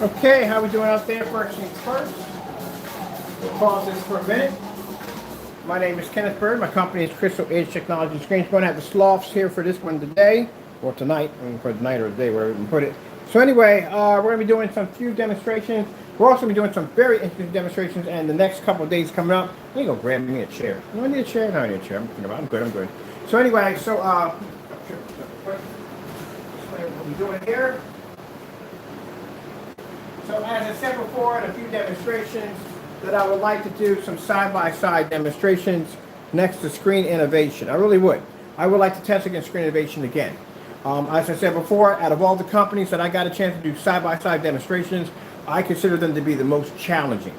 Okay, how we doing out there? First things first, we'll pause this for a minute. My name is Kenneth Bird. My company is ADV Technology Screens. We're going to have the sloughs here for this one today, or tonight, for the night or the day, wherever we can put it. So anyway, we're going to be doing some few demonstrations. We're also going to be doing some very interesting demonstrations, and the next couple of days coming up, let me go grab me a chair. Do I need a chair? No, I need a chair. I'm good. So anyway, what we're doing here. So as I said before in a few demonstrations, that I would like to do some side-by-side demonstrations next to screen innovation. I really would. I would like to test against screen innovation again. As I said before, out of all the companies that I got a chance to do side-by-side demonstrations, I consider them to be the most challenging.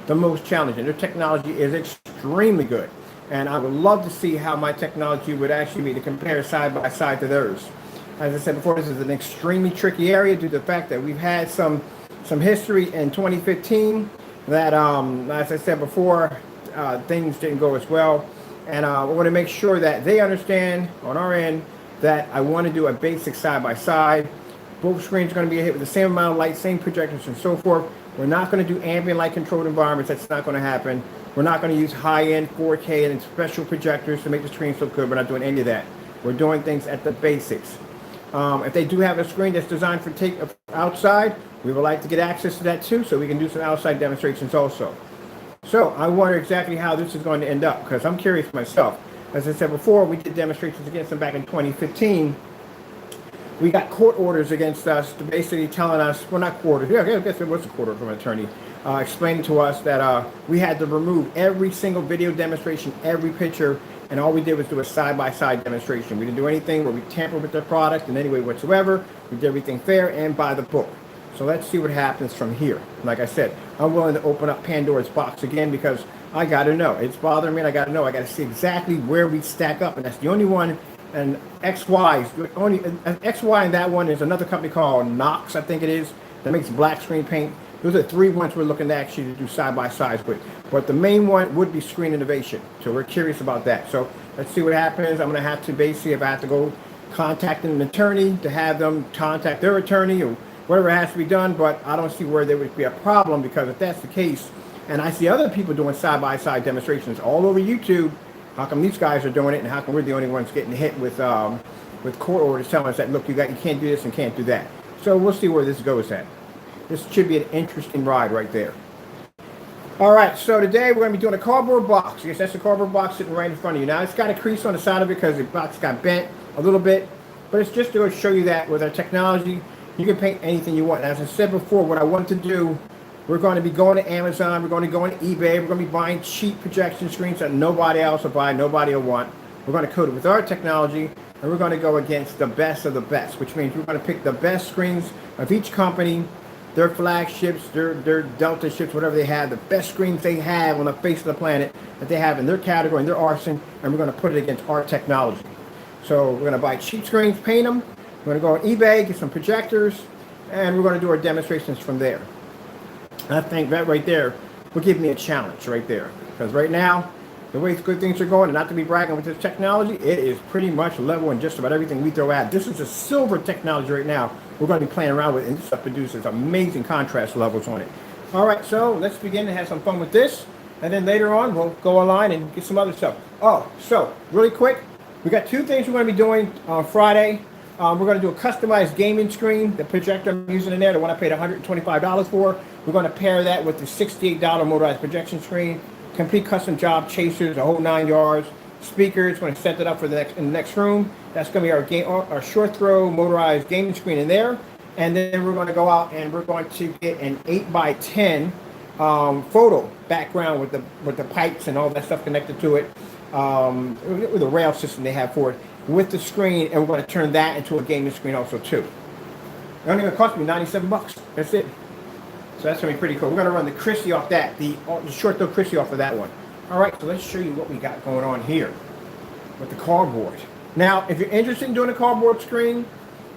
Their technology is extremely good. And I would love to see how my technology would actually be to compare side-by-side to theirs. As I said before, this is an extremely tricky area due to the fact that we've had some history in 2015 that, as I said before, things didn't go as well. And I want to make sure that they understand on our end that I want to do a basic side-by-side. Both screens are going to be hit with the same amount of light, same projectors and so forth. We're not going to do ambient light controlled environments. That's not going to happen. We're not going to use high-end 4K and special projectors to make the screens look good. We're not doing any of that. We're doing things at the basics. If they do have a screen that's designed for take outside, we would like to get access to that too, so we can do some outside demonstrations also. So I wonder exactly how this is going to end up, because I'm curious myself. As I said before, we did demonstrations against them back in 2015. We got court orders against us, to basically telling us, well, not court orders, yeah, I guess it was a court order from an attorney, explaining to us that we had to remove every single video demonstration, every picture, and all we did was do a side-by-side demonstration. We didn't do anything where we tampered with their product in any way whatsoever. We did everything fair and by the book. So let's see what happens from here. Like I said, I'm willing to open up Pandora's box again because I got to know. It's bothering me, and I got to know. I got to see exactly where we stack up, and that's the only one. And XY and that one is another company called Knox, I think it is, that makes black screen paint. Those are three ones we're looking to actually do side-by-sides with. But the main one would be screen innovation. So we're curious about that. So let's see what happens. I'm going to have to basically, if I have to go contact an attorney, to have them contact their attorney or whatever has to be done. But I don't see where there would be a problem, because if that's the case, and I see other people doing side-by-side demonstrations all over YouTube, how come these guys are doing it, and how come we're the only ones getting hit with court orders telling us that, look, you can't do this and can't do that. So we'll see where this goes at. This should be an interesting ride right there. All right, so today we're going to be doing a cardboard box. Yes, that's a cardboard box sitting right in front of you. Now, it's got a crease on the side of it because the box got bent a little bit, but it's just to show you that with our technology, you can paint anything you want. And as I said before, what I want to do, we're going to be going to Amazon, we're going to go on eBay, we're going to be buying cheap projection screens that nobody else will buy, nobody will want. We're going to coat it with our technology, and we're going to go against the best of the best, which means we're going to pick the best screens of each company, their flagships, their Delta ships, whatever they have, the best screens they have on the face of the planet that they have in their category, in their arsenal, and we're going to put it against our technology. So we're going to buy cheap screens, paint them, we're going to go on eBay, get some projectors, and we're going to do our demonstrations from there. I think that right there will give me a challenge right there. Because right now, the way good things are going, and not to be bragging with this technology, it is pretty much level in just about everything we throw at. This is a silver technology right now we're going to be playing around with, and this stuff produces amazing contrast levels on it. All right, so let's begin to have some fun with this. And then later on, we'll go online and get some other stuff. Oh, so really quick, we got two things we're going to be doing on Friday. We're going to do a customized gaming screen. The projector I'm using in there, the one I paid $125 for. We're going to pair that with the $68 motorized projection screen. Complete custom job, chasers, a whole 9 yards. Speakers, going to set that up for in the next room. That's going to be our short throw motorized gaming screen in there. And then we're going to go out and we're going to get an 8x10 photo background with the pipes and all that stuff connected to it. With a rail system they have for it, with the screen, and we're going to turn that into a gaming screen also too. It only going to cost me $97. That's it. So that's going to be pretty cool. We're going to run the Christie off that, the short throw Christie off of that one. All right, so let's show you what we got going on here with the cardboard. Now, if you're interested in doing a cardboard screen,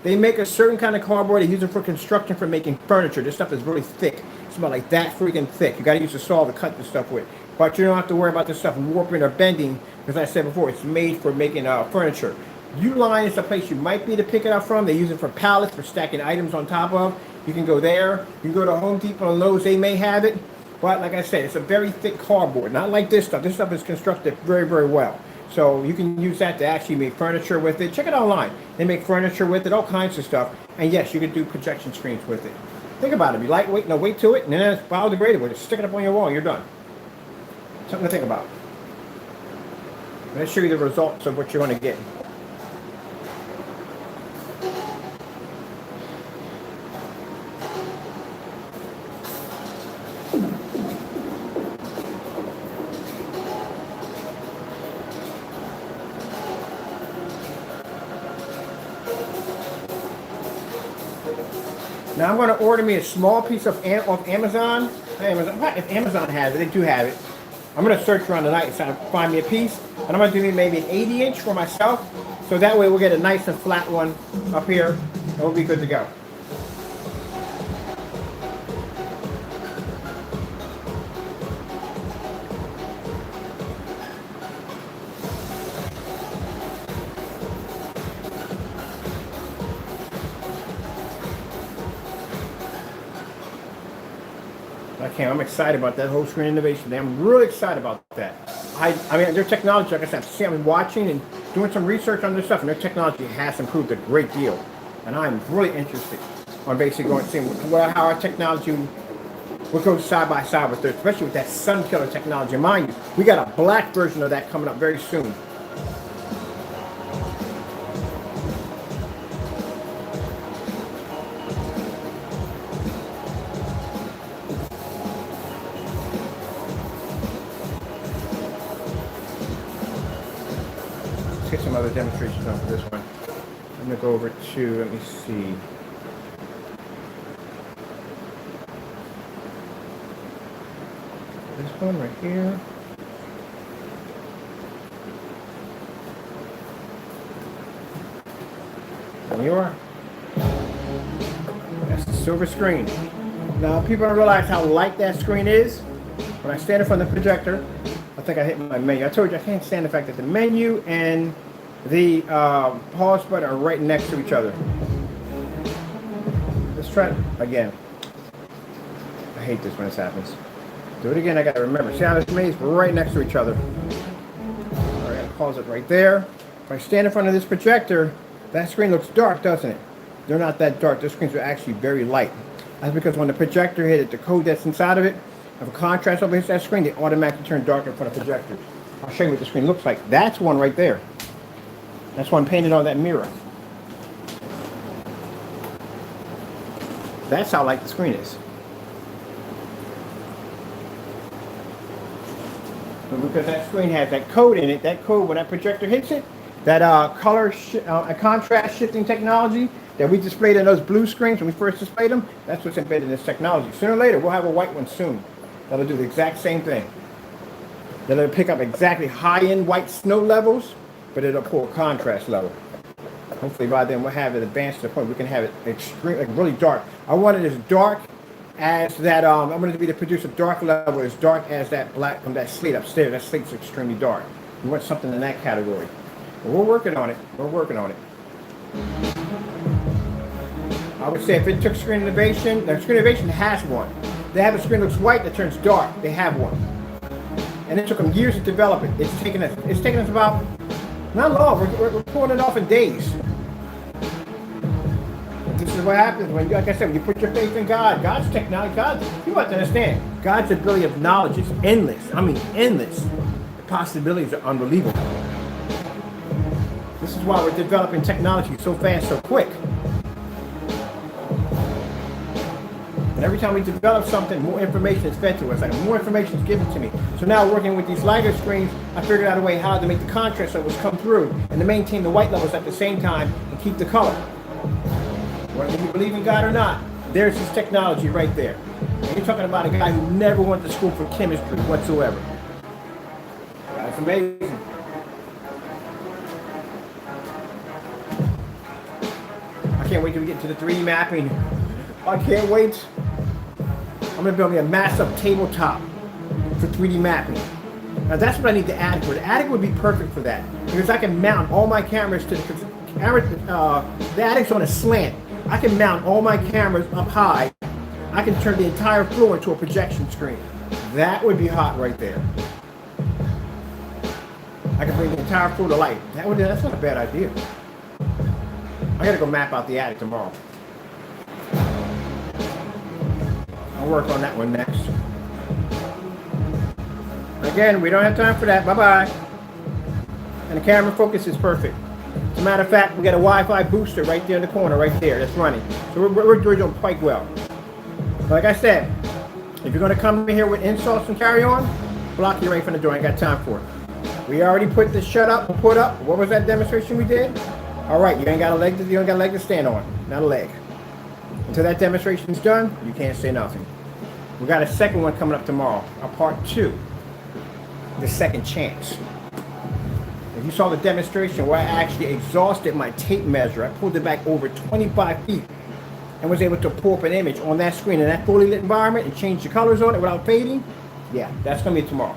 they make a certain kind of cardboard. They use it for construction, for making furniture. This stuff is really thick. It's about like that freaking thick. You got to use a saw to cut this stuff with. But you don't have to worry about this stuff warping or bending, because I said before, it's made for making furniture. U-line is the place you might be to pick it up from. They use it for pallets, for stacking items on top of. You can go there. You can go to Home Depot and Lowe's. They may have it. But like I said, it's a very thick cardboard. Not like this stuff. This stuff is constructed very, very well. So you can use that to actually make furniture with it. Check it online. They make furniture with it, all kinds of stuff. And yes, you can do projection screens with it. Think about it. Be lightweight, no weight to it, and then it's biodegradable. Just stick it up on your wall, you're done. Something to think about. Let's show you the results of what you're going to get. Now I'm going to order me a small piece of Amazon. If Amazon has it, they do have it. I'm going to search around tonight and find me a piece. And I'm going to do maybe an 80-inch for myself. So that way we'll get a nice and flat one up here. And we'll be good to go. I'm excited about that whole screen innovation. I'm really excited about that. I mean, their technology, like I said, I'm watching and doing some research on this stuff, and their technology has improved a great deal. And I'm really interested on basically going and seeing how our technology will go side by side with theirs, especially with that sun killer technology. Mind you, we got a black version of that coming up very soon. Get some other demonstrations on for this one. I'm going to go over to, let me see. This one right here. There you are. That's the silver screen. Now, people don't realize how light that screen is. When I stand in front of the projector, I think I hit my menu. I told you I can't stand the fact that the menu and the pause button are right next to each other. Let's try it again. I hate this when this happens. Do it again, I gotta remember. See how this is right next to each other. All right, I'll pause it right there. If I stand in front of this projector, that screen looks dark, doesn't it? They're not that dark. Those screens are actually very light. That's because when the projector hit it, the code that's inside of it, have a contrast over that screen, they automatically turn dark in front of projectors. I'll show you what the screen looks like. That's one right there. That's one painted on that mirror. That's how light the screen is. But because that screen has that code in it, that code, when that projector hits it, that contrast shifting technology that we displayed in those blue screens when we first displayed them, that's what's embedded in this technology. Sooner or later, we'll have a white one soon. That'll do the exact same thing. That'll pick up exactly high-end white snow levels, but it'll pull a contrast level. Hopefully by then we'll have it advanced to the point we can have it extreme, like really dark. I want it as dark as that. I want it to be to produce a dark level as dark as that black from that slate upstairs. That slate's extremely dark. We want something in that category. But we're working on it. We're working on it. I would say if it took Screen Innovation, now Screen Innovation has one. They have a screen that looks white that turns dark. They have one. And it took them years to develop it. It's taken us about, not long, we're pulling it off in days. But this is what happens when, like I said, when you put your faith in God, God's technology, you have to understand, God's ability of knowledge is endless. I mean, endless. The possibilities are unbelievable. This is why we're developing technology so fast, so quick. And every time we develop something, more information is fed to us. Like more information is given to me. So now working with these lighter screens, I figured out a way how to make the contrast levels come through and to maintain the white levels at the same time and keep the color. Whether you believe in God or not, there's this technology right there. And you're talking about a guy who never went to school for chemistry whatsoever. That's amazing. I can't wait till we get to the 3D mapping. I can't wait. I'm going to build me a massive tabletop for 3D mapping. Now that's what I need the attic for. The attic would be perfect for that because I can mount all my cameras to the attic's on a slant. I can mount all my cameras up high. I can turn the entire floor into a projection screen. That would be hot right there. I can bring the entire floor to life. That's not a bad idea. I gotta go map out the attic tomorrow. I'll work on that one next. Again, we don't have time for that. Bye-bye. And the camera focus is perfect. As a matter of fact, we got a Wi-Fi booster right there in the corner, right there, that's running. So we're doing quite well. Like I said, if you're going to come in here with insults and carry on, block your right from the door. I ain't got time for it. We already put the shut up and put up. What was that demonstration we did? All right, you ain't got a leg to stand on, not a leg. Until that demonstration's done, you can't say nothing. We got a second one coming up tomorrow, a part 2, the second chance. If you saw the demonstration where I actually exhausted my tape measure, I pulled it back over 25 feet and was able to pull up an image on that screen in that fully lit environment and change the colors on it without fading. Yeah, that's going to be tomorrow.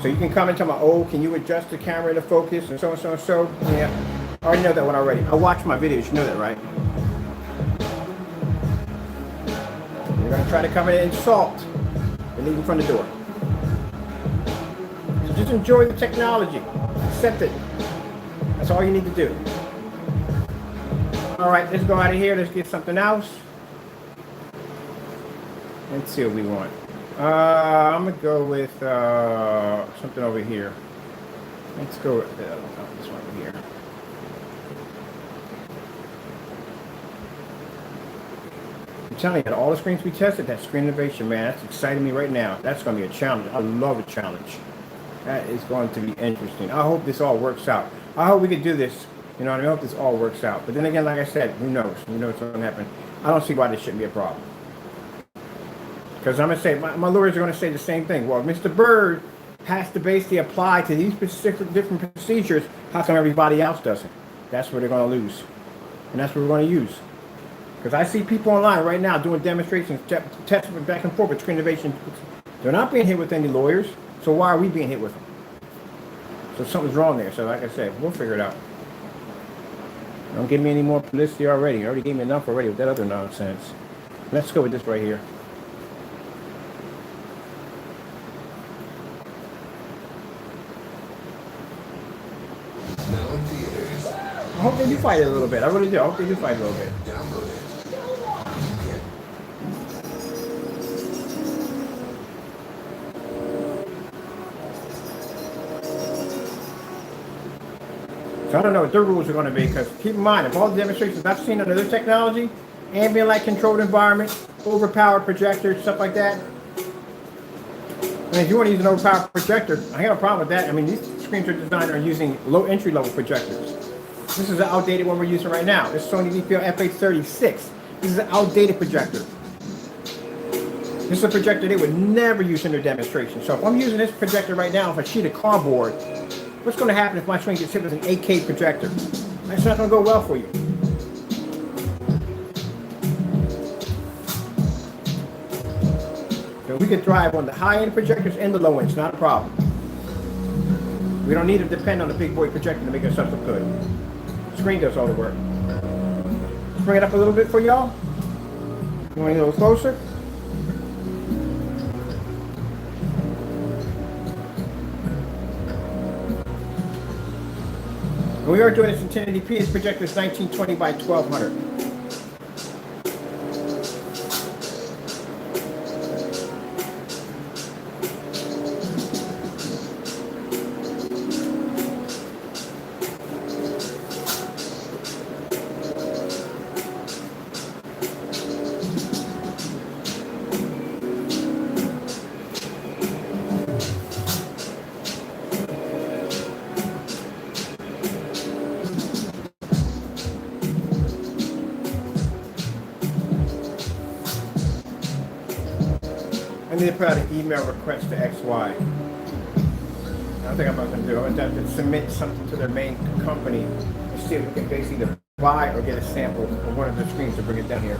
So you can come and tell me, oh, can you adjust the camera to focus and so and so and so? Yeah, I already know that one already. I watch my videos, you know that, right? You're going to try to come in and insult and leave in front of the door. So just enjoy the technology. Accept it. That's all you need to do. All right, let's go out of here. Let's get something else. Let's see what we want. I'm going to go with something over here. Let's go with this one here. I'm telling you, all the screens we tested, that screen innovation, man, that's exciting me right now. That's going to be a challenge. I love a challenge. That is going to be interesting. I hope this all works out. I hope we can do this. You know what I mean? I hope this all works out. But then again, like I said, who knows? Who knows what's going to happen? I don't see why this shouldn't be a problem. Because I'm going to say, my lawyers are going to say the same thing. Well, Mr. Bird has to basically apply to these specific different procedures. How come everybody else doesn't? That's where they're going to lose. And that's what we're going to use. Because I see people online right now doing demonstrations, testing back and forth with screen innovation. They're not being hit with any lawyers. So why are we being hit with them? So something's wrong there. So like I said, we'll figure it out. Don't give me any more publicity already. You already gave me enough already with that other nonsense. Let's go with this right here. I hope they do fight it a little bit. I really do. I hope they do fight a little bit. So I don't know what their rules are going to be, because keep in mind, of all the demonstrations I've seen under this technology, ambient light controlled environment, overpowered projectors, stuff like that. I mean, if you want to use an overpowered projector, I have a problem with that. I mean, these screens are designed on using low entry level projectors. This is the outdated one we're using right now. This Sony DPL FA36. This is an outdated projector. This is a projector they would never use in their demonstration. So if I'm using this projector right now off a sheet of cardboard, what's going to happen if my screen gets hit with an 8K projector? That's not going to go well for you. So we could thrive on the high-end projectors and the low-ends, not a problem. We don't need to depend on the big boy projector to make ourselves look good. The screen does all the work. Let's bring it up a little bit for y'all. You want a little closer? And we are doing this in 1080p. This projector is 1920 by 1200. I need to put out an email request to XY. I don't think I'm about to do it. I'm going to have to submit something to their main company and see if we can basically either buy or get a sample of one of their screens to bring it down here.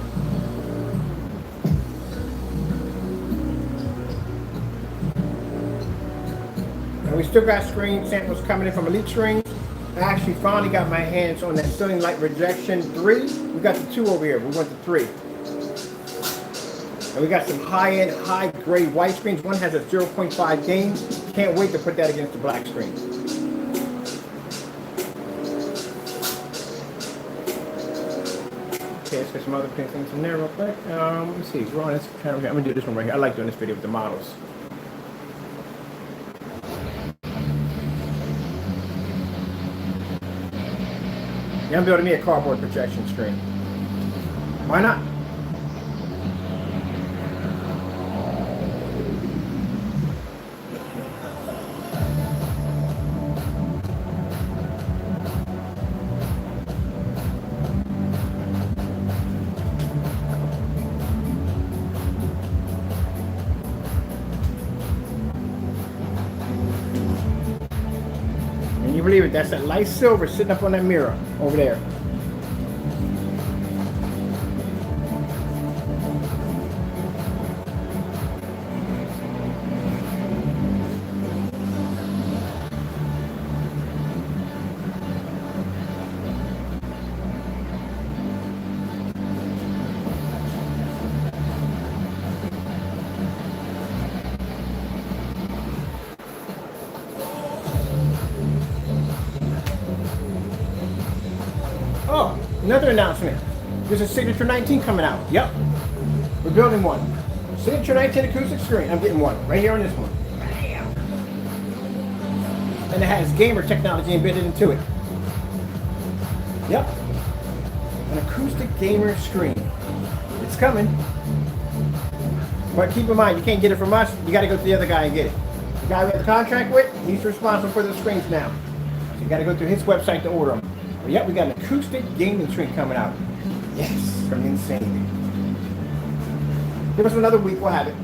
And we still got screen samples coming in from Elite Screens. I actually finally got my hands on that ceiling light rejection 3. We got the 2 over here. We went to 3. And we got some high-end, high-grade white screens. One has a 0.5 gain. Can't wait to put that against the black screen. Okay, let's get some other things in there real quick. Let me see. We're on this channel. I'm going to do this one right here. I like doing this video with the models. Yeah, I'm building me a cardboard projection screen. Why not? And you believe it, that's that light silver sitting up on that mirror over there. Oh, another announcement. There's a Signature 19 coming out. Yep. We're building one. Signature 19 acoustic screen. I'm getting one. Right here on this one. Bam. And it has gamer technology embedded into it. Yep. An acoustic gamer screen. It's coming. But keep in mind, you can't get it from us. You got to go to the other guy and get it. The guy we have the contract with, he's responsible for the screens now. So you got to go through his website to order them. But yep, we got an acoustic gaming screen coming out. Yes, it's going to be insane. Give us another week, we'll have it.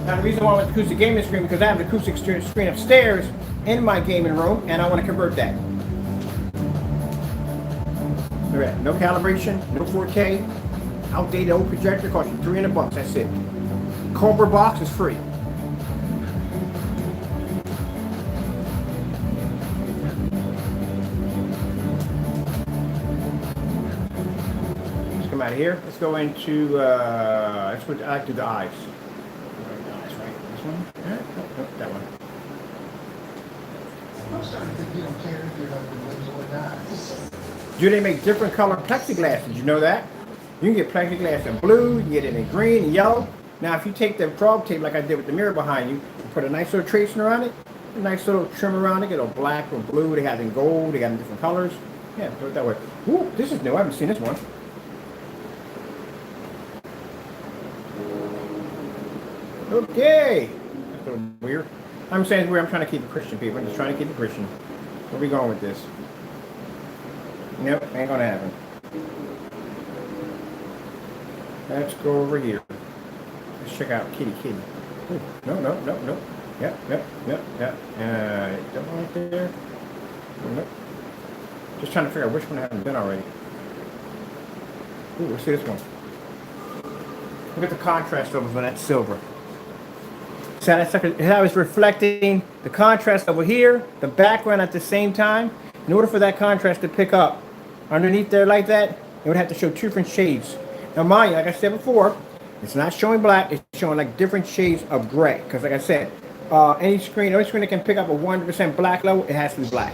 Now the reason why I want the acoustic gaming screen because I have an acoustic screen upstairs in my gaming room and I want to convert that. Look at that. No calibration, no 4K, outdated old projector, cost you $300, that's it. Cobra box is free. Let's come out of here. Let's go into, let's go to, do the eyes. That's right. This one? No, that one. I'm starting to think you don't care if you're not or not. Do they make different color plexiglass? Did you know that? You can get plexiglass in blue, you can get it in green and yellow. Now if you take the frog tape like I did with the mirror behind you, and put a nice little tracing around it, a nice little trim around it, get a black or blue, they have it in gold, they got it in different colors. Yeah, do it that way. Ooh, this is new, I haven't seen this one. Okay. That's a little weird. I'm saying it's weird, I'm trying to keep it Christian, people. I'm just trying to keep it Christian. Where are we going with this? Nope, ain't gonna happen. Let's go over here. Let's check out Kitty. Ooh, no. Yep. That one right there. Nope. Just trying to figure out which one I haven't done already. Ooh, let's see this one. Look at the contrast levels on that silver. So that's like how it's reflecting the contrast over here, the background at the same time. In order for that contrast to pick up underneath there like that, it would have to show two different shades. Now mind you, like I said before, it's not showing black, it's showing like different shades of gray. Because like I said, any screen that can pick up a 100% black level, it has to be black.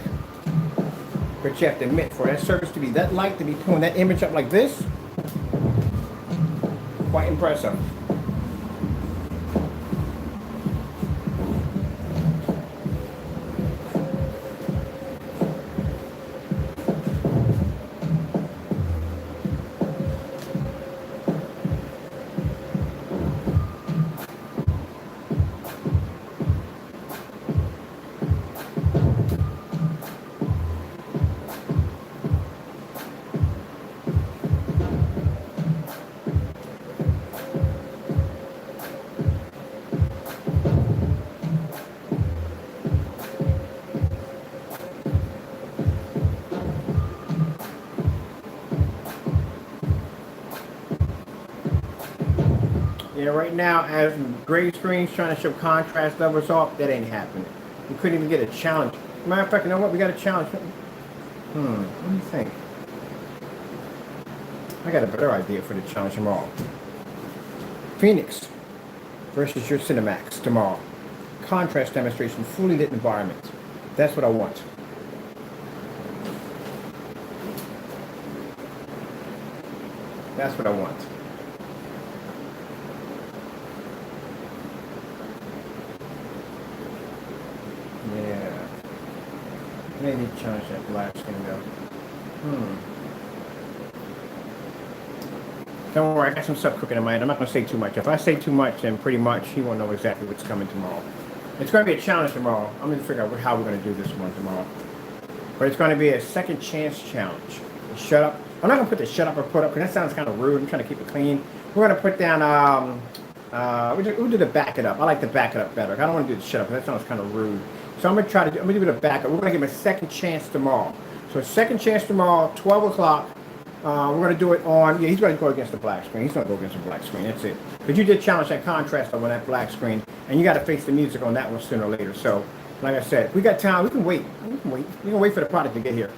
But you have to admit, for that surface to be that light, to be pulling that image up like this, quite impressive. You know, right now, as gray screens trying to show contrast levels off, that ain't happening. We couldn't even get a challenge. Matter of fact, you know what? We got a challenge. What do you think? I got a better idea for the challenge tomorrow. Phoenix versus your Cinemax tomorrow. Contrast demonstration, fully lit environment. That's what I want. That's what I want. Yeah. Maybe challenge that black skin though. Don't worry, I got some stuff cooking in my head. I'm not going to say too much. If I say too much, then pretty much he won't know exactly what's coming tomorrow. It's going to be a challenge tomorrow. I'm going to figure out how we're going to do this one tomorrow. But it's going to be a second chance challenge. Shut up. I'm not going to put the shut up or put up because that sounds kind of rude. I'm trying to keep it clean. We're going to put down, we'll do the back it up. I like to back it up better. I don't want to do the shut up because that sounds kind of rude. So I'm going to I'm going to do the back up. We're going to give him a second chance tomorrow. So a second chance tomorrow, 12 o'clock. We're going to do it on, he's going to go against the black screen. He's going to go against the black screen. That's it. Because you did challenge that contrast on that black screen, and you got to face the music on that one sooner or later. So, like I said, if we got time, we can wait. We can wait for the product to get here.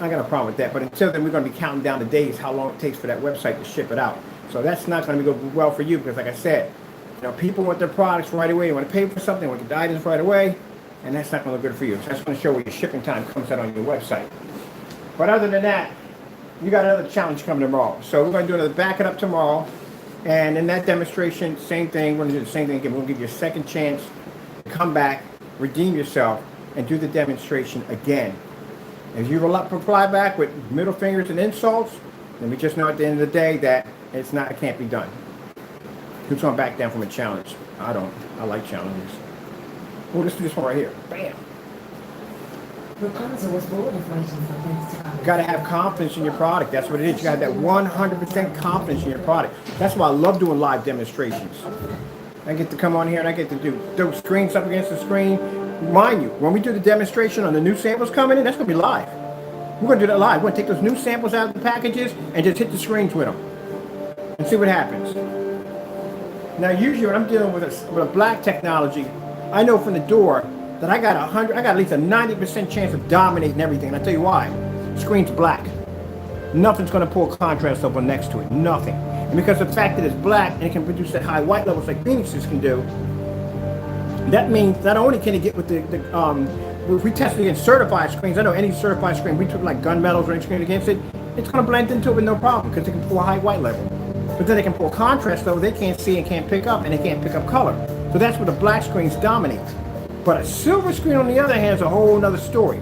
I got a problem with that. But until then, we're going to be counting down the days, how long it takes for that website to ship it out. So that's not going to go well for you because, like I said, people want their products right away. They want to pay for something, want the items right away, and that's not going to look good for you. So that's going to show where your shipping time comes out on your website. But other than that, you got another challenge coming tomorrow. So we're going to do another back it up tomorrow. And in that demonstration, same thing. We're going to do the same thing again. We're going to give you a second chance to come back, redeem yourself, and do the demonstration again. If you reply back with middle fingers and insults, then we just know at the end of the day that it can't be done. Who's going to back down from a challenge? I don't. I like challenges. Well, let's do this one right here. Bam. Rapunzel was born of waiting for Prince to come. You got to have confidence in your product. That's what it is. You got to have that 100% confidence in your product. That's why I love doing live demonstrations. I get to come on here and I get to do those screens up against the screen. Mind you, when we do the demonstration on the new samples coming in, that's going to be live. We're going to do that live. We're going to take those new samples out of the packages and just hit the screens with them and see what happens. Now, usually when I'm dealing with a black technology, I know from the door that I got at least a 90% chance of dominating everything. And I'll tell you why. The screen's black. Nothing's going to pull contrast over next to it. Nothing. And because of the fact that it's black and it can produce at high white levels like Phoenix's can do, that means not only can it get with if we tested against certified screens, I know any certified screen, we took like gunmetals or any screen against it, it's going to blend into it with no problem because it can pull a high white level. But then they can pull contrast level they can't see and can't pick up, and they can't pick up color. So that's where the black screens dominate. But a silver screen, on the other hand, is a whole other story.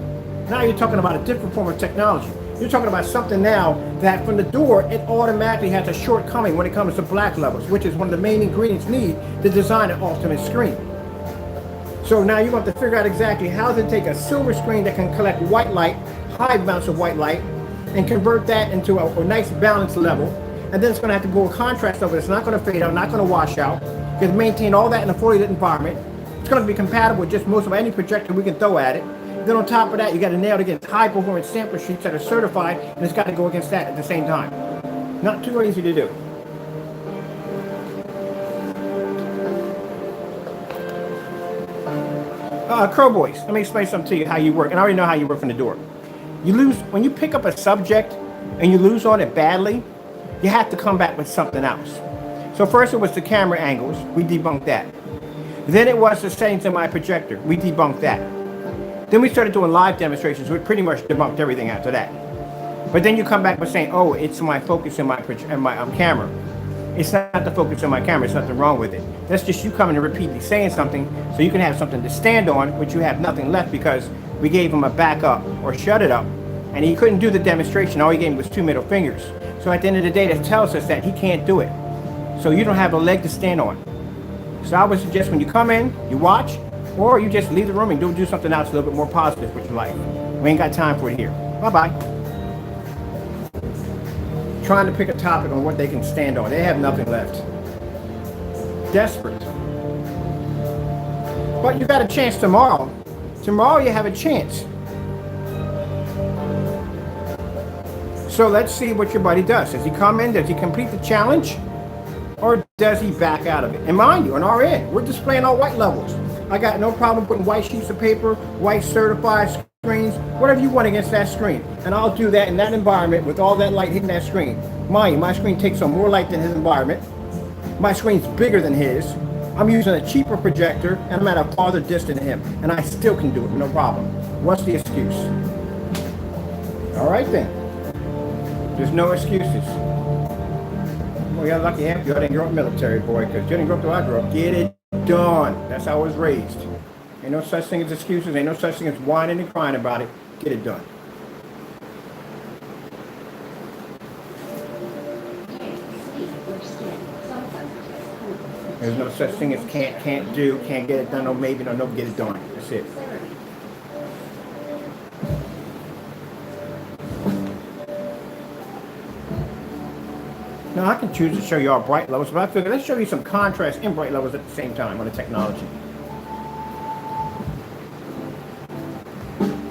Now you're talking about a different form of technology. You're talking about something now that from the door, it automatically has a shortcoming when it comes to black levels, which is one of the main ingredients needed to design an ultimate screen. So now you have to figure out exactly how to take a silver screen that can collect white light, high amounts of white light, and convert that into a nice balanced level. And then it's going to have to go a contrast level. It's not going to fade out, not going to wash out. You can maintain all that in a fully lit environment. It's going to be compatible with just most of any projector we can throw at it. Then on top of that, you got to nail it against high performance sampler sheets that are certified, and it's got to go against that at the same time. Not too easy to do. Crow Boys, let me explain something to you how you work, and I already know how you work from the door. You lose when you pick up a subject and you lose on it badly. You have to come back with something else. So first it was the camera angles. We debunked that. Then it was the settings in my projector. We debunked that. Then we started doing live demonstrations. We pretty much debunked everything after that. But then you come back with saying, oh, it's my focus in my camera. It's not the focus in my camera. There's nothing wrong with it. That's just you coming and repeatedly saying something so you can have something to stand on, but you have nothing left because we gave him a backup or shut it up. And he couldn't do the demonstration. All he gave him was 2 middle fingers. So at the end of the day, that tells us that he can't do it. So you don't have a leg to stand on. So I would suggest when you come in, you watch, or you just leave the room and do something else a little bit more positive with your life. We ain't got time for it here. Bye-bye. Trying to pick a topic on what they can stand on. They have nothing left. Desperate. But you got a chance tomorrow. Tomorrow you have a chance. So let's see what your buddy does. Does he come in? Does he complete the challenge? or does he back out of it? And mind you, on our end, we're displaying all white levels. I got no problem putting white sheets of paper, white certified screens, whatever you want against that screen. And I'll do that in that environment with all that light hitting that screen. Mind you, my screen takes on more light than his environment. My screen's bigger than his. I'm using a cheaper projector and I'm at a farther distance than him. And I still can do it, no problem. What's the excuse? All right then. There's no excuses. Well, you're lucky you didn't grow up military, boy, because you didn't grow up the way I grew up. Get it done. That's how I was raised. Ain't no such thing as excuses. Ain't no such thing as whining and crying about it. Get it done. There's no such thing as can't do, can't get it done, no maybe, no get it done. That's it. Now I can choose to show you all bright levels, but I figured let's show you some contrast and bright levels at the same time on the technology.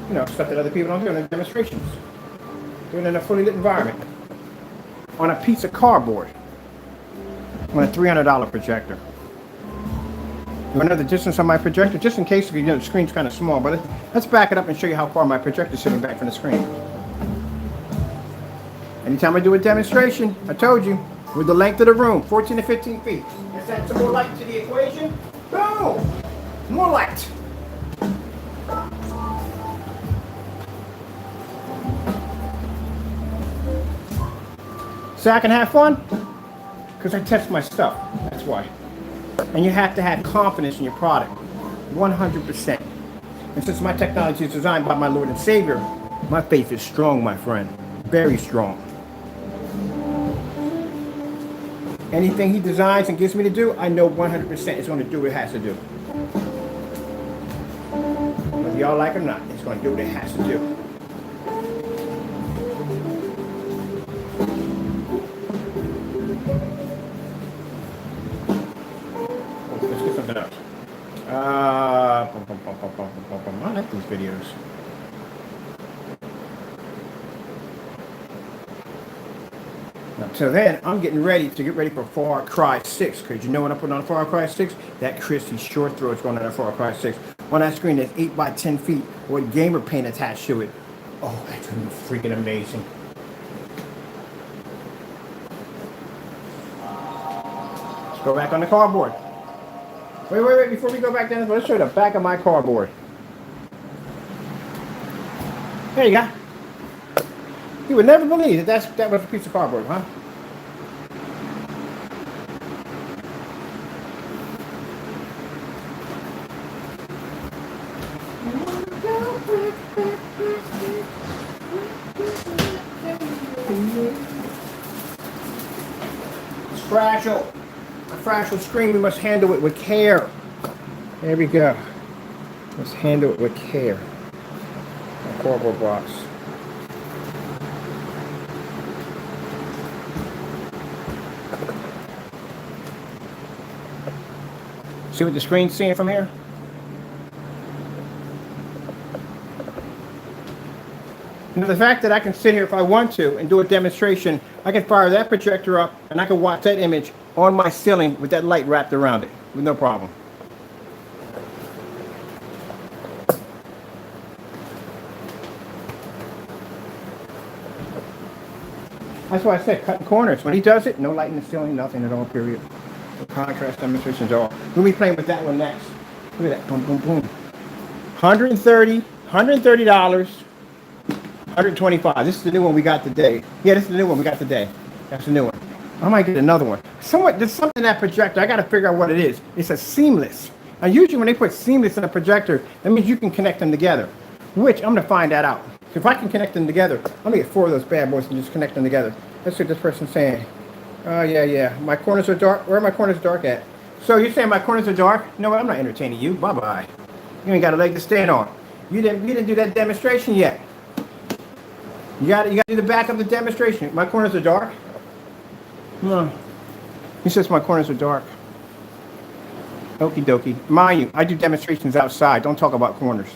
You know, stuff that other people don't do in the demonstrations. Do it in a fully lit environment. On a piece of cardboard. On a $300 projector. You want to know the distance on my projector? Just in case, if you know the screen's kind of small, but let's back it up and show you how far my projector's sitting back from the screen. Anytime I do a demonstration, I told you, with the length of the room, 14 to 15 feet. Let's add some more light to the equation. Boom! More light. So I can have fun? Because I test my stuff. That's why. And you have to have confidence in your product. 100%. And since my technology is designed by my Lord and Savior, my faith is strong, my friend. Very strong. Anything he designs and gives me to do, I know 100% it's going to do what it has to do. Whether y'all like it or not, it's going to do what it has to do. Let's get something else. I like these videos. So then, I'm getting ready for Far Cry 6, because you know what I put on Far Cry 6? That crispy short throw is going on Far Cry 6. On that screen, that's 8 by 10 feet with gamer paint attached to it. Oh, that's going to be freaking amazing. Let's go back on the cardboard. Wait, before we go back down, let's show you the back of my cardboard. There you go. You would never believe that was a piece of cardboard, huh? It's fragile. A fragile screen, we must handle it with care. There we go. Let's handle it with care. A cardboard box. See what the screen's seeing from here? You know, the fact that I can sit here if I want to and do a demonstration, I can fire that projector up and I can watch that image on my ceiling with that light wrapped around it with no problem. That's why I said cutting corners. When he does it, no light in the ceiling, nothing at all, period. The contrast demonstrations are all. We'll be playing with that one next. Look at that. Boom, boom, boom. $130, $125. This is the new one we got today. Yeah, this is the new one we got today. That's the new one. I might get another one. There's something in that projector. I got to figure out what it is. It's a seamless. Now, usually when they put seamless in a projector, that means you can connect them together, which I'm going to find that out. If I can connect them together, I'm going to get 4 of those bad boys and just connect them together. Let's see what this person's saying. Oh, yeah. My corners are dark. Where are my corners dark at? So you're saying my corners are dark? No, I'm not entertaining you. Bye-bye. You ain't got a leg to stand on. You didn't do that demonstration yet. You got to do the back of the demonstration. My corners are dark? No. He says my corners are dark. Okie dokie. Mind you, I do demonstrations outside. Don't talk about corners.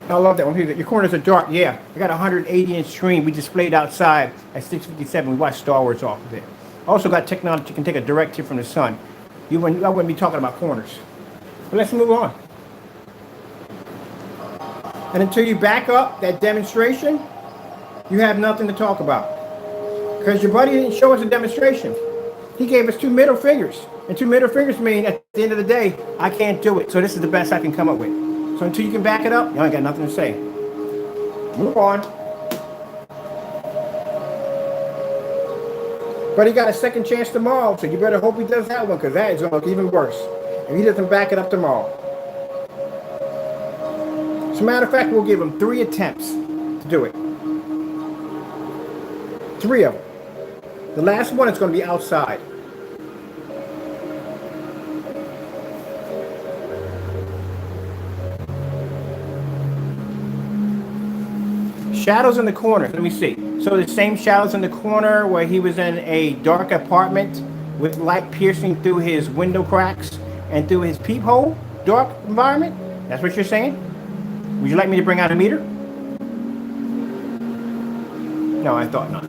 I love that one. Your corners are dark. Yeah, I got a 180-inch screen we displayed outside at 657. We watched Star Wars off of it. Also got technology that can take a direct hit from the sun. I wouldn't be talking about corners. But let's move on. And until you back up that demonstration, you have nothing to talk about. Because your buddy didn't show us a demonstration. He gave us 2 middle fingers. And 2 middle fingers mean at the end of the day, I can't do it. So this is the best I can come up with. So until you can back it up, you ain't got nothing to say. Move on. But he got a second chance tomorrow, so you better hope he does that one, because that is going to look even worse if he doesn't back it up tomorrow. As a matter of fact, we'll give him 3 attempts to do it. 3 of them. The last one is going to be outside. Shadows in the corner. Let me see. So the same shadows in the corner where he was in a dark apartment with light piercing through his window cracks and through his peephole, dark environment? That's what you're saying? Would you like me to bring out a meter? No, I thought not.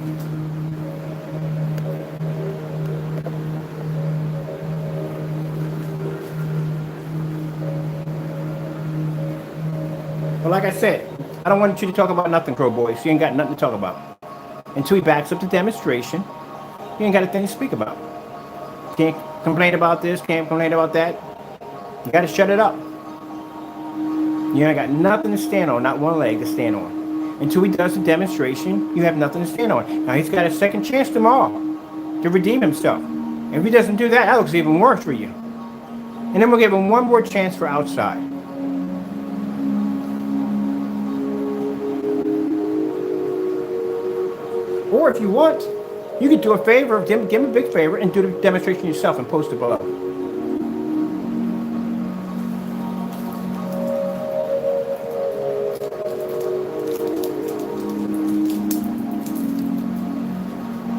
But like I said, I don't want you to talk about nothing, Crow Boys. You ain't got nothing to talk about. Until he backs up the demonstration, you ain't got a thing to speak about. Can't complain about this, can't complain about that. You got to shut it up. You ain't got nothing to stand on, not one leg to stand on. Until he does the demonstration, you have nothing to stand on. Now he's got a second chance tomorrow to redeem himself. And if he doesn't do that, that looks even worse for you. And then we'll give him one more chance for outside. Or if you want, you could do a favor, give him a big favor, and do the demonstration yourself and post it below.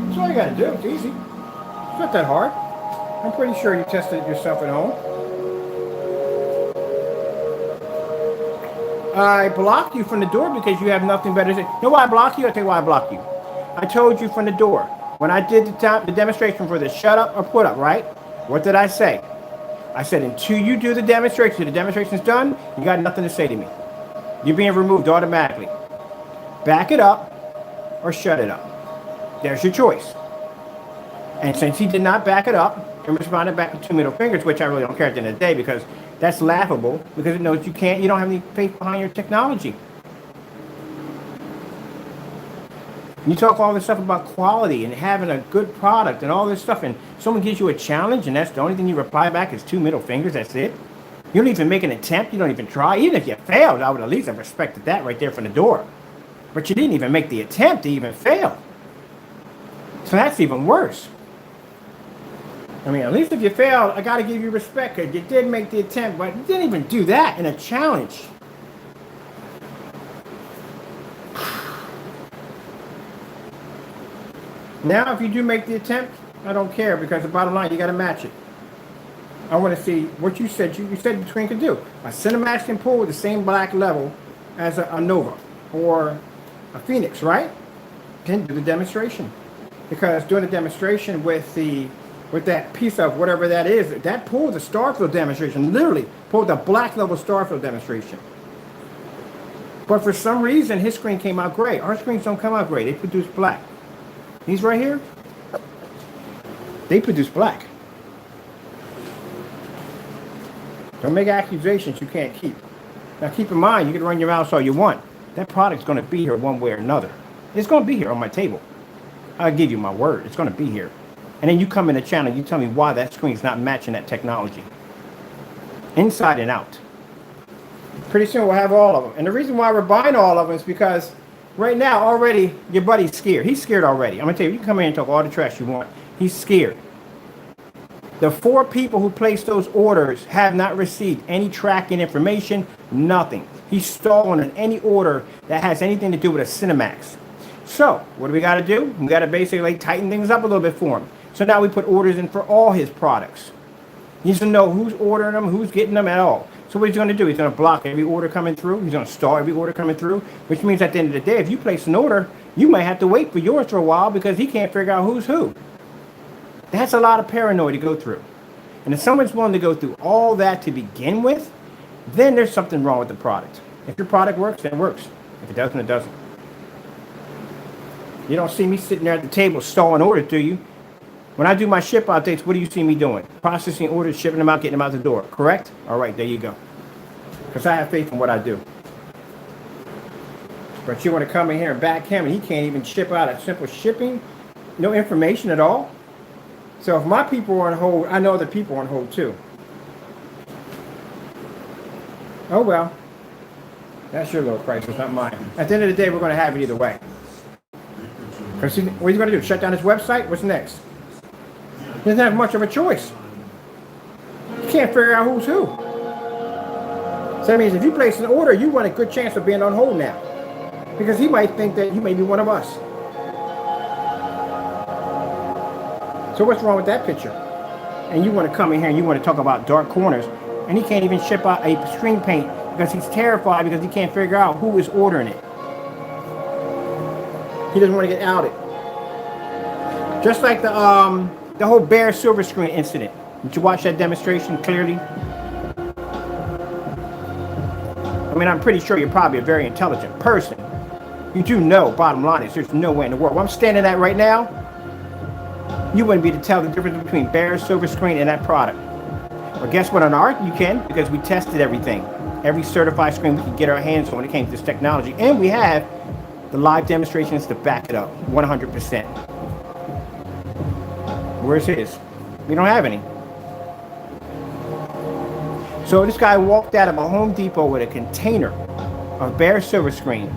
That's all you gotta do. It's easy. It's not that hard. I'm pretty sure you tested it yourself at home. I blocked you from the door because you have nothing better to say. You know why I blocked you? I'll tell you why I blocked you. I told you from the door, when I did the demonstration for the shut up or put up, right? What did I say? I said, until you do the demonstration's done, you got nothing to say to me. You're being removed automatically. Back it up or shut it up. There's your choice. And since he did not back it up and responded back with 2 middle fingers, which I really don't care at the end of the day because that's laughable because it knows you don't have any faith behind your technology. You talk all this stuff about quality and having a good product and all this stuff, and someone gives you a challenge, and that's the only thing you reply back is 2 middle fingers. That's it. You don't even make an attempt. You don't even try. Even if you failed, I would at least have respected that right there from the door. But you didn't even make the attempt to even fail. So that's even worse. I mean, at least if you failed, I got to give you respect because you did make the attempt, but you didn't even do that in a challenge. Now, if you do make the attempt, I don't care because the bottom line, you got to match it. I want to see what you said. You said between could do. A Cinemax can pull with the same black level as a Nova or a Phoenix, right? Can do the demonstration because doing the demonstration with that piece of whatever that is, that pulled the Starfield demonstration. Literally pulled the black level Starfield demonstration. But for some reason, his screen came out gray. Our screens don't come out gray. They produce black. These right here, they produce black. Don't make accusations you can't keep. Now keep in mind, you can run your mouse all you want. That product's going to be here one way or another. It's going to be here on my table. I'll give you my word. It's going to be here. And then you come in the channel, you tell me why that screen's not matching that technology. Inside and out. Pretty soon we'll have all of them. And the reason why we're buying all of them is because right now, already, your buddy's scared. He's scared already. I'm going to tell you, you can come in and talk all the trash you want. He's scared. The 4 people who placed those orders have not received any tracking information, nothing. He's stalling on any order that has anything to do with a Cinemax. So, what do we got to do? We got to basically tighten things up a little bit for him. So now we put orders in for all his products. He needs to know who's ordering them, who's getting them at all. So what he's going to do, he's going to block every order coming through. He's going to stall every order coming through, which means at the end of the day, if you place an order, you might have to wait for yours for a while because he can't figure out who's who. That's a lot of paranoia to go through. And if someone's willing to go through all that to begin with, then there's something wrong with the product. If your product works, then it works. If it doesn't, it doesn't. You don't see me sitting there at the table stalling orders, do you? When I do my ship out dates, what do you see me doing? Processing orders, shipping them out, getting them out the door, correct? All right, there you go. Because I have faith in what I do. But you want to come in here and back him, and he can't even ship out a simple shipping, no information at all. So if my people are on hold, I know other people are on hold too. Oh well, that's your little crisis, not mine. At the end of the day, we're going to have it either way. Because what are you going to do? Shut down his website? What's next? He doesn't have much of a choice. You can't figure out who's who. So that means if you place an order, you run a good chance of being on hold now. Because he might think that you may be one of us. So what's wrong with that picture? And you want to come in here and you want to talk about dark corners, and he can't even ship out a screen paint because he's terrified because he can't figure out who is ordering it. He doesn't want to get outed. Just like the whole bare silver screen incident. Did you watch that demonstration clearly? I mean, I'm pretty sure you're probably a very intelligent person. You do know, bottom line is, there's no way in the world. Where I'm standing at right now, you wouldn't be able to tell the difference between bare silver screen and that product. Well, guess what? On art, you can, because we tested everything. Every certified screen we could get our hands on when it came to this technology. And we have the live demonstrations to back it up, 100%. Where's his? We don't have any. So this guy walked out of a Home Depot with a container of bare silver screen,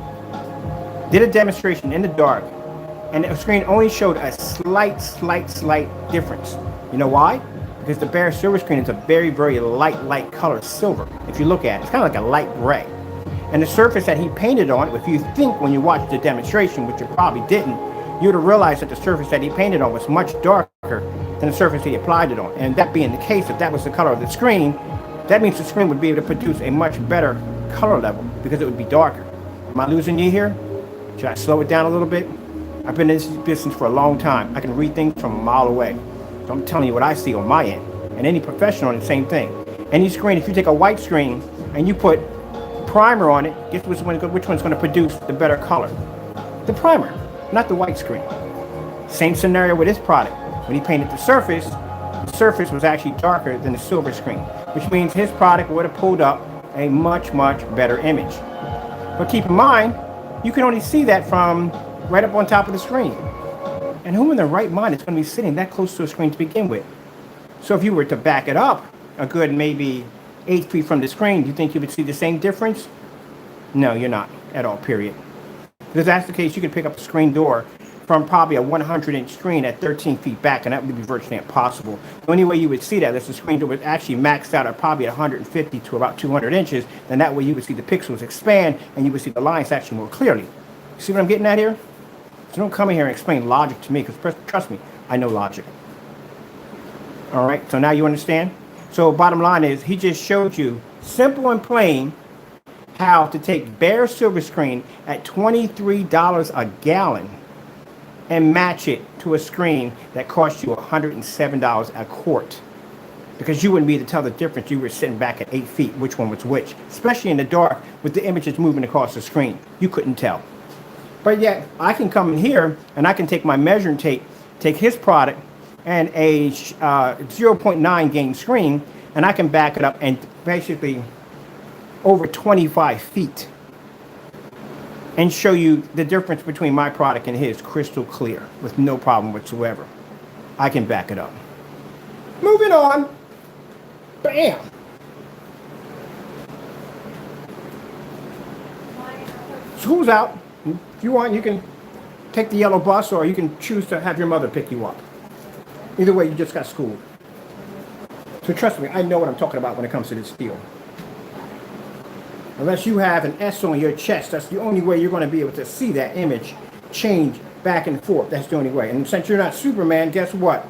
did a demonstration in the dark, and the screen only showed a slight difference. You know why? Because the bare silver screen is a very, very light color silver. If you look at it, it's kind of like a light gray. And the surface that he painted on, if you think when you watched the demonstration, which you probably didn't, you would have realized that the surface that he painted on was much darker than the surface he applied it on. And that being the case, if that was the color of the screen, that means the screen would be able to produce a much better color level because it would be darker. Am I losing you here? Should I slow it down a little bit? I've been in this business for a long time. I can read things from a mile away. So I'm telling you what I see on my end. And any professional on the same thing. Any screen, if you take a white screen and you put primer on it, guess which one's going to produce the better color? The primer, not the white screen. Same scenario with this product. When he painted the surface was actually darker than the silver screen, which means his product would have pulled up a much better image. But keep in mind, you can only see that from right up on top of the screen. And who in their right mind is going to be sitting that close to a screen to begin with? So if you were to back it up a good maybe 8 feet from the screen, do you think you would see the same difference? No, you're not at all, period. If that's the case, you can pick up a screen door from probably a 100-inch screen at 13 feet back, and that would be virtually impossible. The only way you would see that is the screen door was actually maxed out at probably 150 to about 200 inches, then that way you would see the pixels expand, and you would see the lines actually more clearly. See what I'm getting at here? So don't come in here and explain logic to me, because trust me, I know logic. All right, so now you understand? So bottom line is, he just showed you, simple and plain, how to take bare silver screen at $23 a gallon and match it to a screen that costs you $107 a quart. Because you wouldn't be able to tell the difference. You were sitting back at 8 feet, which one was which. Especially in the dark with the images moving across the screen. You couldn't tell. But yet, I can come in here and I can take my measuring tape, take his product and a 0.9 gain screen, and I can back it up and basically over 25 feet and show you the difference between my product and his crystal clear with no problem whatsoever. I can back it up. Moving on. Bam. School's out. If you want, you can take the yellow bus, or you can choose to have your mother pick you up. Either way, you just got schooled. So trust me, I know what I'm talking about when it comes to this steel. Unless you have an S on your chest, that's the only way you're going to be able to see that image change back and forth. That's the only way. And since you're not Superman, guess what?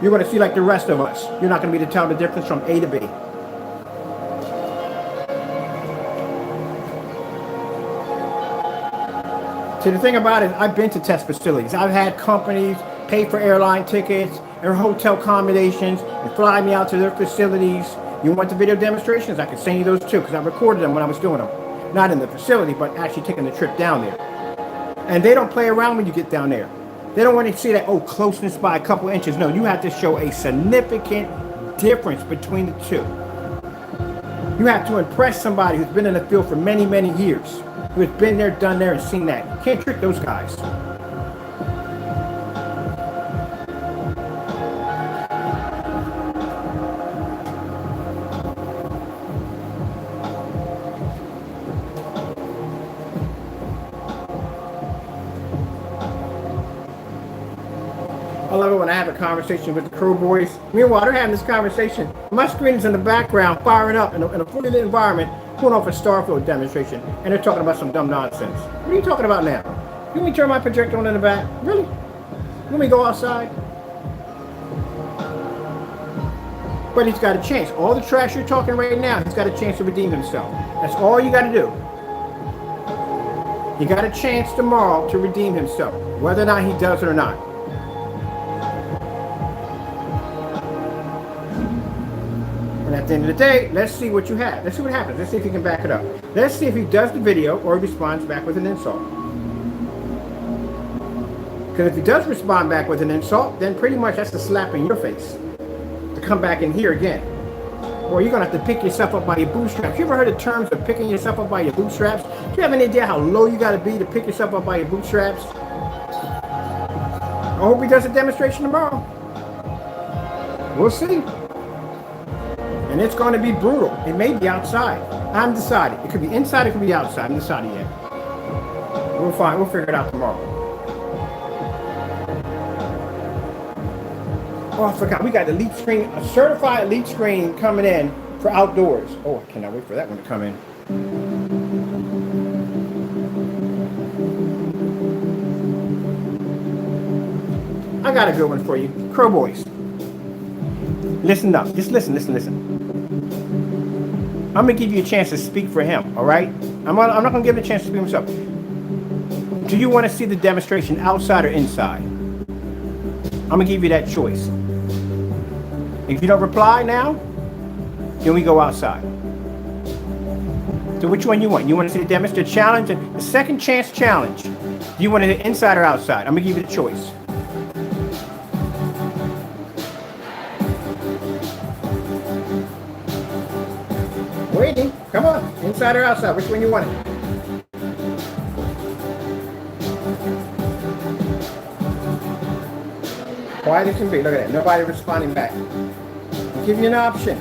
You're going to see like the rest of us. You're not going to be able to tell the difference from A to B. See, the thing about it, I've been to test facilities. I've had companies pay for airline tickets, their hotel accommodations and fly me out to their facilities. You want the video demonstrations? I can send you those too, because I recorded them when I was doing them. Not in the facility, but actually taking the trip down there. And they don't play around when you get down there. They don't want to see that, oh, closeness by a couple inches. No, you have to show a significant difference between the two. You have to impress somebody who's been in the field for many, many years, who has been there, done there, and seen that. You can't trick those guys. I love it when I have a conversation with the crew boys. Meanwhile, they're having this conversation. My screen is in the background, firing up in a fully lit environment, pulling off a Starfield demonstration, and they're talking about some dumb nonsense. What are you talking about now? You want me to turn my projector on in the back? Really? You want me to go outside? But he's got a chance. All the trash you're talking right now, he's got a chance to redeem himself. That's all you got to do. He got a chance tomorrow to redeem himself, whether or not he does it or not. And at the end of the day, let's see what you have. Let's see what happens. Let's see if he can back it up. Let's see if he does the video or responds back with an insult. Because if he does respond back with an insult, then pretty much that's a slap in your face to come back in here again. Or you're going to have to pick yourself up by your bootstraps. You ever heard the terms of picking yourself up by your bootstraps? Do you have any idea how low you got to be to pick yourself up by your bootstraps? I hope he does a demonstration tomorrow. We'll see. And it's going to be brutal. It may be outside. I'm deciding. It could be inside, it could be outside. I'm deciding yet. We'll find. We'll figure it out tomorrow. Oh, I forgot. We got the elite screen, a certified elite screen coming in for outdoors. Oh, I cannot wait for that one to come in. I got a good one for you. Crow boys. Listen up. Just listen. I'm going to give you a chance to speak for him, all right? I'm not going to give him a chance to speak for himself. Do you want to see the demonstration outside or inside? I'm going to give you that choice. If you don't reply now, then we go outside. So which one you want? You want to see the demonstration challenge, the second chance challenge? Do you want it inside or outside? I'm going to give you the choice. Waiting. Come on. Inside or outside? Which one you want it? Quiet as can be. Look at that. Nobody responding back. I'll give you an option.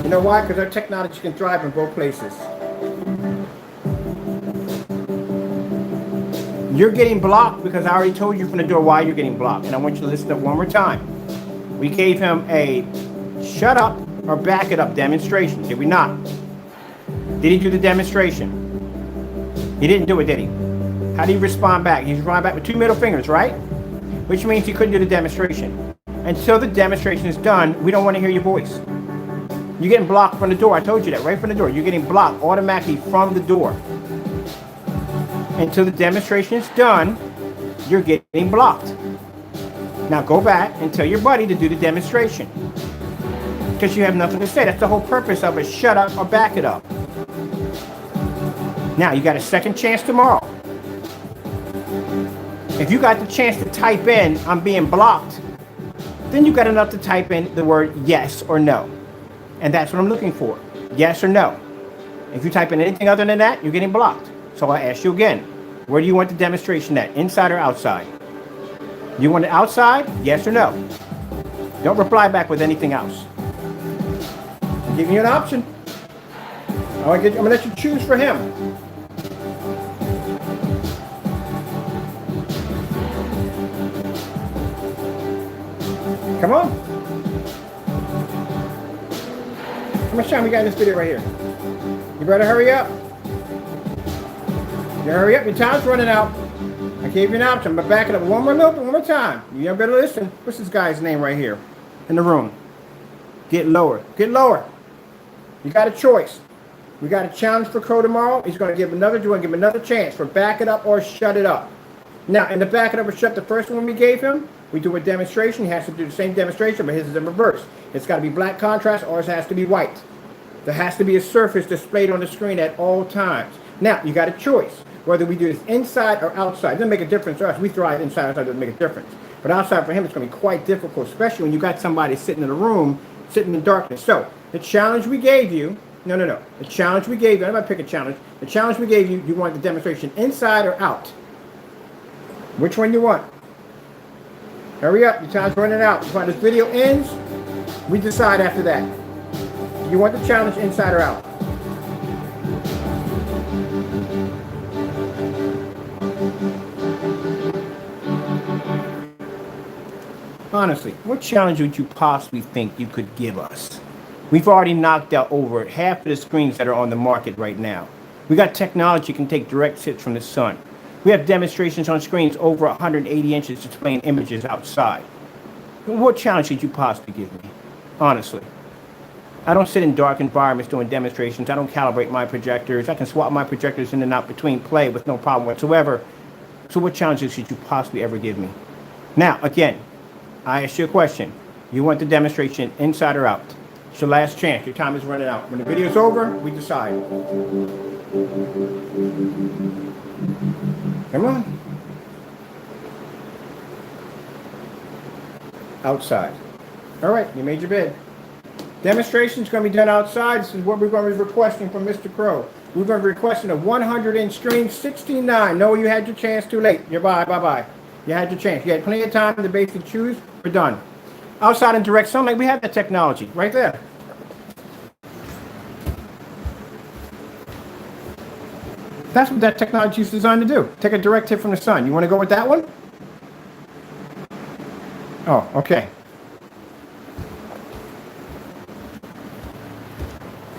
You know why? Because our technology can thrive in both places. You're getting blocked because I already told you from the door why you're getting blocked. And I want you to listen up one more time. We gave him a shut up or back it up demonstration, did we not? Did he do the demonstration? He didn't do it, did he? How did he respond back? He responded back with 2 middle fingers, right? Which means he couldn't do the demonstration. Until the demonstration is done, we don't want to hear your voice. You're getting blocked from the door. I told you that, right from the door. You're getting blocked automatically from the door. Until the demonstration is done, you're getting blocked. Now go back and tell your buddy to do the demonstration. Because you have nothing to say. That's the whole purpose of a shut up or back it up. Now you got a second chance tomorrow. If you got the chance to type in, I'm being blocked, then you got enough to type in the word yes or no. And that's what I'm looking for. Yes or no. If you type in anything other than that, you're getting blocked. So I ask you again, where do you want the demonstration at? Inside or outside? You want it outside? Yes or no? Don't reply back with anything else. I'm giving you an option. I'm going to let you choose for him. Come on. How much time we got in this video right here? You better hurry up. You hurry up. Your time's running out. I gave you an option, but back it up one more time. You better listen. What's this guy's name right here in the room? Get lower. Get lower. You got a choice. We got a challenge for Crow tomorrow. He's going to give another chance for back it up or shut it up. Now, in the back of the shop, the first one we gave him, we do a demonstration. He has to do the same demonstration, but his is in reverse. It's got to be black contrast, or it has to be white. There has to be a surface displayed on the screen at all times. Now, you got a choice, whether we do this inside or outside. It doesn't make a difference to us. We thrive inside, outside doesn't make a difference. But outside for him, it's going to be quite difficult, especially when you got somebody sitting in a room, sitting in darkness. So, the challenge we gave you, no. The challenge we gave you, I'm going to pick a challenge. The challenge we gave you, you want the demonstration inside or out? Which one you want? Hurry up, your time's running out. When this video ends, we decide after that. You want the challenge inside or out? Honestly, what challenge would you possibly think you could give us? We've already knocked out over half of the screens that are on the market right now. We got technology that can take direct hits from the sun. We have demonstrations on screens over 180 inches displaying images outside. What challenge could you possibly give me? Honestly. I don't sit in dark environments doing demonstrations. I don't calibrate my projectors. I can swap my projectors in and out between play with no problem whatsoever. So what challenges should you possibly ever give me? Now, again, I asked you a question. You want the demonstration inside or out? It's your last chance. Your time is running out. When the video's over, we decide. Come on. Outside. All right, you made your bid. Demonstration's going to be done outside. This is what we're going to be requesting from Mr. Crow. We're going to be requesting a 100-inch screen, 69. No, you had your chance too late. You're bye-bye. You had your chance. You had plenty of time to basically choose. We're done. Outside in direct sunlight, we have that technology right there. That's what that technology is designed to do. Take a direct hit from the sun. You want to go with that one? Oh, okay.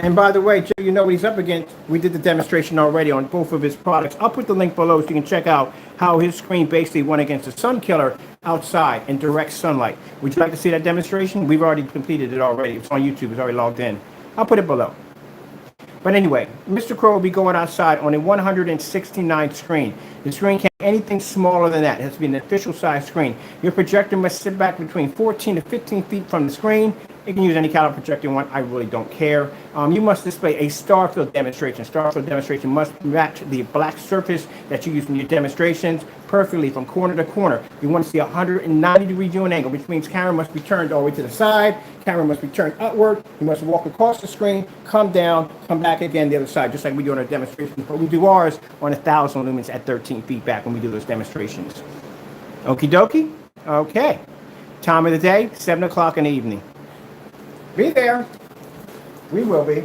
And by the way, Joe, you know what he's up against. We did the demonstration already on both of his products. I'll put the link below so you can check out how his screen basically went against the sun killer outside in direct sunlight. Would you like to see that demonstration? We've already completed it already. It's on YouTube. It's already logged in. I'll put it below. But anyway, Mr. Crow will be going outside on a 169 screen. The screen can't be anything smaller than that. It has to be an official size screen. Your projector must sit back between 14 to 15 feet from the screen. You can use any caliber projector you want. I really don't care. You must display a star field demonstration. Star field demonstration must match the black surface that you use in your demonstrations perfectly from corner to corner. You want to see a 190-degree viewing angle, which means camera must be turned all the way to the side. Camera must be turned upward. You must walk across the screen, come down, come back again the other side, just like we do on our demonstrations. But we do ours on 1,000 lumens at 13 feet back when we do those demonstrations. Okie dokie. Okay. Time of the day, 7 o'clock in the evening. Be there. We will be.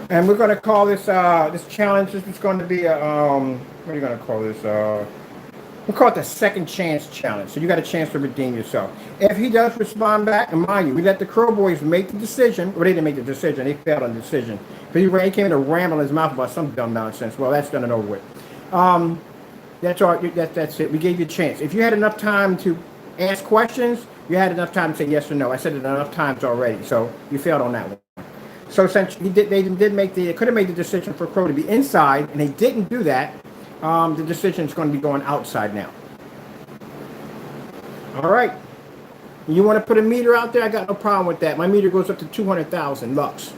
And we're going to call this this challenge. This is going to be a what are you going to call this? We'll call it the second chance challenge. So you got a chance to redeem yourself. If he does respond back, and mind you, we let the Crow Boys make the decision. Well, they didn't make the decision. They failed on the decision. But he came in a ramble in his mouth about some dumb nonsense. Well, that's done and over with. That's all. That's it. We gave you a chance. If you had enough time to ask questions, you had enough time to say yes or no. I said it enough times already, so you failed on that one. So since they could have made the decision for Crow to be inside, and they didn't do that, the decision is going to be going outside now. All right. You want to put a meter out there? I got no problem with that. My meter goes up to 200,000 lux.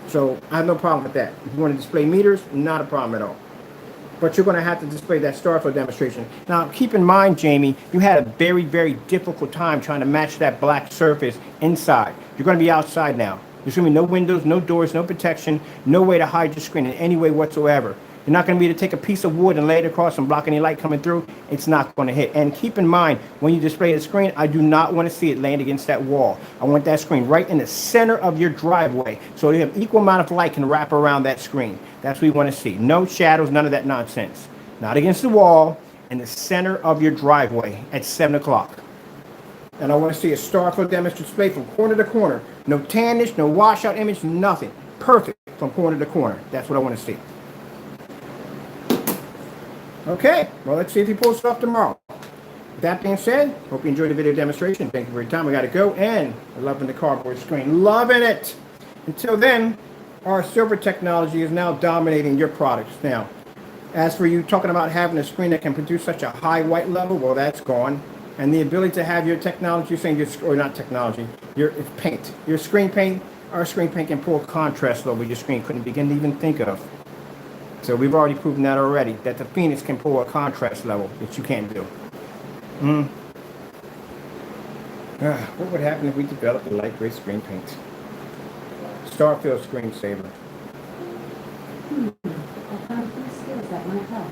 So I have no problem with that. If you want to display meters, not a problem at all. But you're going to have to display that Starfield demonstration. Now, keep in mind, Jamie, you had a very, very difficult time trying to match that black surface inside. You're going to be outside now. There's going to be no windows, no doors, no protection, no way to hide your screen in any way whatsoever. You're not going to be able to take a piece of wood and lay it across and block any light coming through. It's not going to hit. And keep in mind, when you display the screen, I do not want to see it land against that wall. I want that screen right in the center of your driveway, so you have equal amount of light can wrap around that screen. That's what we want to see. No shadows, none of that nonsense. Not against the wall, in the center of your driveway at 7 o'clock. And I want to see a Starfield demonstration display from corner to corner. No tannish, no washout image, nothing. Perfect from corner to corner. That's what I want to see. Okay, well, let's see if he pulls it off tomorrow. With that being said, hope you enjoyed the video demonstration. Thank you for your time. We got to go, and I'm loving the cardboard screen. Loving it. Until then, our silver technology is now dominating your products. Now, As for you talking about having a screen that can produce such a high white level, well, that's gone. And the ability to have your technology, you're saying or not technology, it's paint. Your screen paint, our screen paint can pull contrast level your screen couldn't begin to even think of. So we've already proven that already, that the Phoenix can pull a contrast level that you can't do. What would happen if we developed a light gray screen paint? Starfield screensaver. I found a few skills that might help.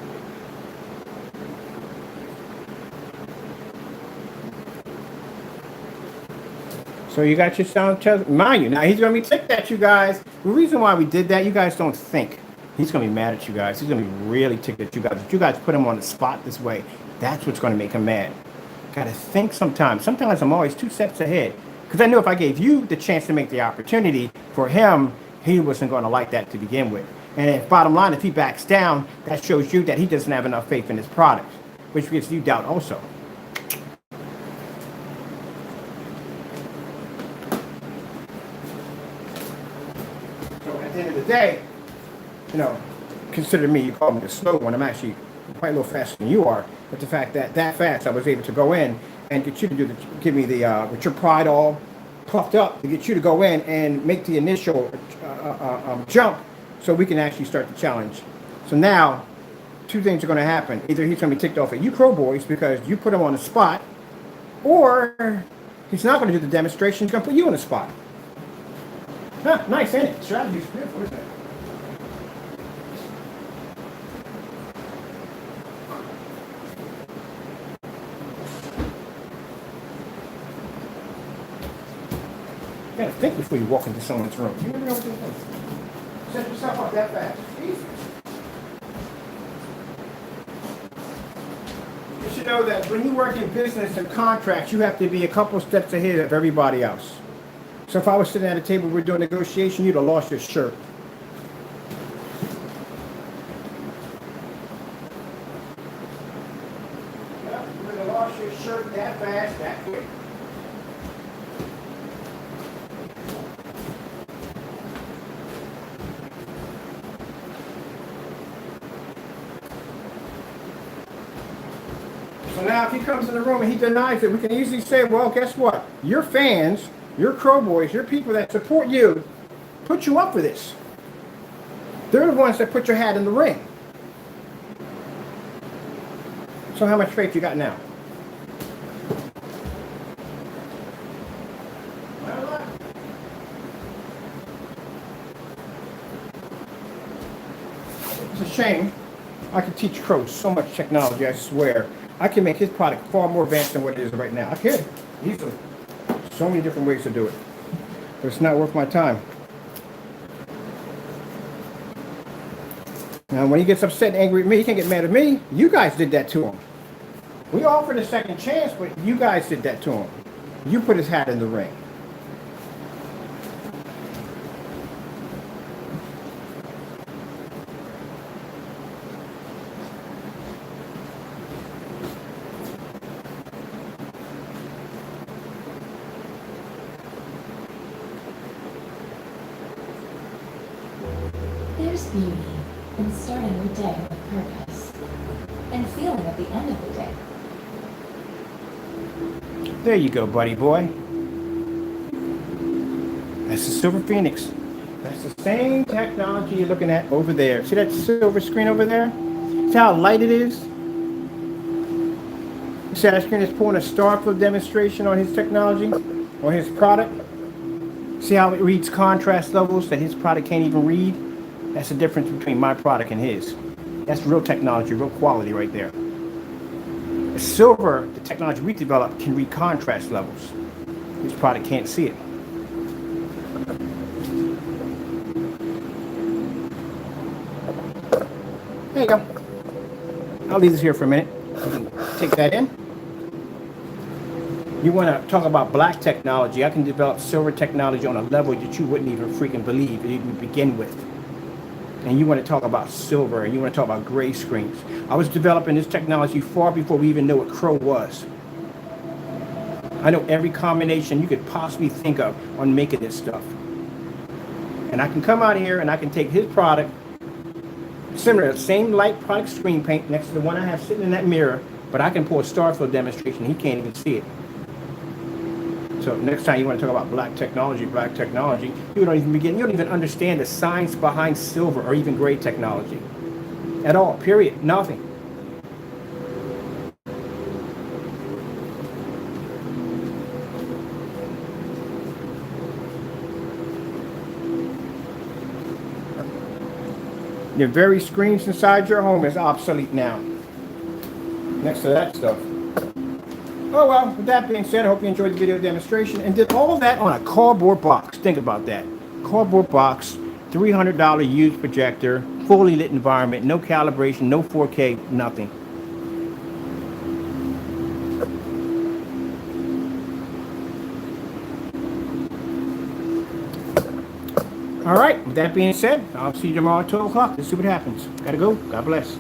So you got your sound test, mind you. Now he's gonna be ticked at you guys. The reason why we did that, you guys don't think. He's gonna be mad at you guys. He's gonna be really ticked at you guys. If you guys put him on the spot this way, that's what's gonna make him mad. Gotta think sometimes. Sometimes I'm always 2 steps ahead. Because I knew if I gave you the chance to make the opportunity, for him, he wasn't gonna like that to begin with. And if, bottom line, if he backs down, that shows you that he doesn't have enough faith in his product, which gives you doubt also. So at the end of the day, you know, consider me, you call me the slow one. I'm actually quite a little faster than you are. But the fact that fast, I was able to go in and get you to give me the, with your pride all puffed up, to get you to go in and make the initial jump so we can actually start the challenge. So now, 2 things are going to happen. Either he's going to be ticked off at you Crow Boys because you put him on the spot, or he's not going to do the demonstration, he's going to put you on the spot. Huh, nice, ain't it? Strategy's beautiful, isn't it? You gotta think before you walk into someone's room. You never know what they're doing. Set yourself up that fast. Easy. You should know that when you work in business and contracts, you have to be a couple steps ahead of everybody else. So if I was sitting at a table, we're doing negotiation, you'd have lost your shirt. Yep, you would have lost your shirt that fast, that quick. So now if he comes in the room and he denies it, we can easily say, well, guess what? Your fans, your Crow Boys, your people that support you, put you up for this. They're the ones that put your hat in the ring. So how much faith you got now? It's a shame. I could teach Crow so much technology, I swear. I can make his product far more advanced than what it is right now. I can. Easily. So many different ways to do it. But it's not worth my time. Now, when he gets upset and angry at me, he can't get mad at me. You guys did that to him. We offered a second chance, but you guys did that to him. You put his hat in the ring. There's beauty in starting your day with purpose and feeling at the end of the day. There you go, buddy boy. That's the Silver Phoenix. That's the same technology you're looking at over there. See that silver screen over there? See how light it is? You see that screen is pulling a Starfield demonstration on his technology, on his product? See how it reads contrast levels that his product can't even read? That's the difference between my product and his. That's real technology, real quality right there. The silver, the technology we developed, can read contrast levels. His product can't see it. There you go. I'll leave this here for a minute. You can take that in. You want to talk about black technology? I can develop silver technology on a level that you wouldn't even freaking believe it even begin with. And you want to talk about silver, and you want to talk about gray screens. I was developing this technology far before we even knew what Crow was. I know every combination you could possibly think of on making this stuff. And I can come out here and I can take his product, Similar, same light product screen paint next to the one I have sitting in that mirror, but I can pull a Starfield demonstration. He can't even see it. So next time you want to talk about black technology, you don't even understand the science behind silver or even gray technology at all. Period. Nothing. The very screens inside your home is obsolete now. Next to that stuff. Oh well, with that being said, I hope you enjoyed the video demonstration and did all of that on a cardboard box. Think about that. Cardboard box, $300 used projector, fully lit environment, no calibration, no 4K, nothing. All right, with that being said, I'll see you tomorrow at 12 o'clock. Let's see what happens. Gotta go. God bless.